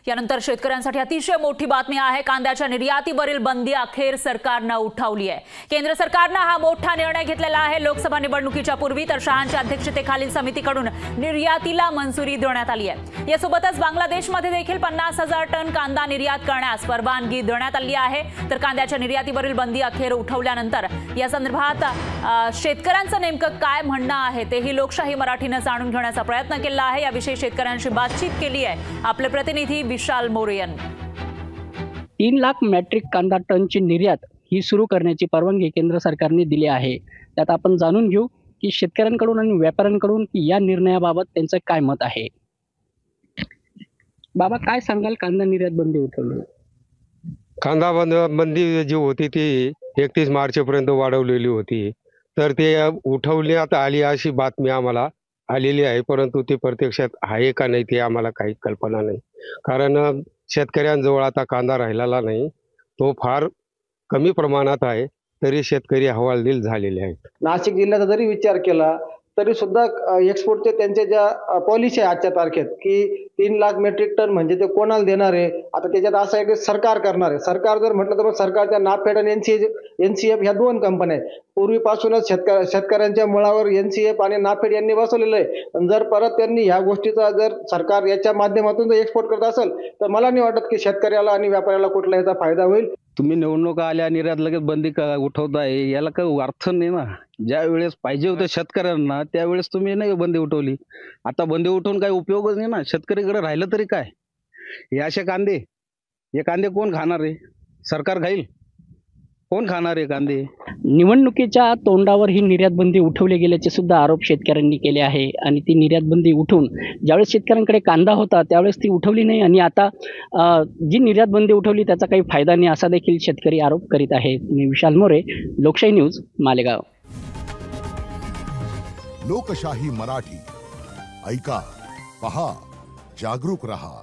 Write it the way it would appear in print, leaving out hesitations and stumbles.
यानंतर शेतकऱ्यांसाठी अतिशय मोठी बातमी आहे। कांद्याच्या निर्यातीवरील बंदी अखेर सरकारने उठवली आहे। केंद्र सरकारने हा मोठा निर्णय घेतलेला आहे। लोकसभा निवडणुकीच्या पूर्वी तर शहांच्या अध्यक्षतेखालील समितीकडून निर्यातीला मंजुरी देण्यात आली आहे। यासोबतच बांगलादेशमध्ये देखील 50,000 टन कांदा निर्यात करण्यास परवानगी देण्यात आली आहे। तर कांद्याच्या निर्यातीवरील बंदी अखेर उठवल्यानंतर या संदर्भात शेतकऱ्यांचं नेमकं काय म्हणणं आहे तेही लोकशाही मराठीने जाणून घेण्याचा प्रयत्न केला आहे। याविषयी शेतकऱ्यांशी बातचीत केली आहे आपले प्रतिनिधी विशाल मोरे यांनी। 3 लाख मेट्रिक कांदा टनची निर्यात ही सुरू करण्याची परवानगी केंद्र सरकारने दिली आहे। त्यात आपण जाणून घेऊ की शेतकऱ्यांकडून आणि व्यापाऱ्यांकडून या निर्णयाबाबत त्यांचं काय मत आहे। बाबा, काय सांगाल? कांदा निर्यात बंदी उठवली। कांदा बंदी जी होती ती 31 मार्चपर्यंत वाढवलेली होती, तर ते उठवण्यात आली अशी बातमी आम्हाला आलेली आहे। परंतु ते प्रत्यक्षात आहे का नाही ते आम्हाला काही कल्पना नाही, कारण शेतकऱ्यांजवळ आता कांदा राहिलेला नाही, तो फार कमी प्रमाणात आहे। तरी शेतकरी हवालदिल झालेले आहेत। नाशिक जिल्ह्याचा जरी विचार केला तरी सुद्धा एक्सपोर्टचे त्यांच्या ज्या पॉलिसी आहे आजच्या तारखेत की 3 लाख मेट्रिक टन म्हणजे ते कोणाला देणार आहे। आता त्याच्यात असं आहे की सरकार करणार आहे। सरकार जर म्हटलं तर सरकारच्या नाफेड आणि एनसीएफ ह्या 2 कंपन्या आहेत। पूर्वीपासूनच शेतकऱ्यांच्या मुळावर एनसीएफ आणि नाफेड यांनी बसवलेलं आहे। जर परत त्यांनी ह्या गोष्टीचा जर सरकार याच्या माध्यमातून जर एक्सपोर्ट करत असेल तर मला नाही वाटत की शेतकऱ्याला आणि व्यापाऱ्याला कुठला याचा फायदा होईल। तुम्ही निवडणुका आल्या निर्यात लगेच बंदी उठवताय, याला काही अर्थ नाही ना। ज्या वेळेस पाहिजे होतं शेतकऱ्यांना त्यावेळेस तुम्ही नाही बंदी उठवली। आता बंदी उठवून काही उपयोगच नाही ना। शेतकरीकडे राहिलं तरी काय? हे असे कांदे कोण खाणार आहे? सरकार खाईल? कोण खाणार आहे कांदे? निवडणुकीच्या तोंडावर ही निर्यात बंदी उठवली गेल्याचे सुद्धा आरोप शेतकऱ्यांनी केले आहे। आणि ती निर्यात बंदी उठवून ज्यावेळेस शेतकऱ्यांकडे कांदा होता त्यावेळेस ती उठवली नाही आणि आता जी निर्यात बंदी उठवली त्याचा काही फायदा नाही असा देखील शेतकरी आरोप करीत आहेत। मी विशाल मोरे, लोकशाही न्यूज, मालेगाव। लोकशाही मराठी ऐका, पहा, जागरूक रहा।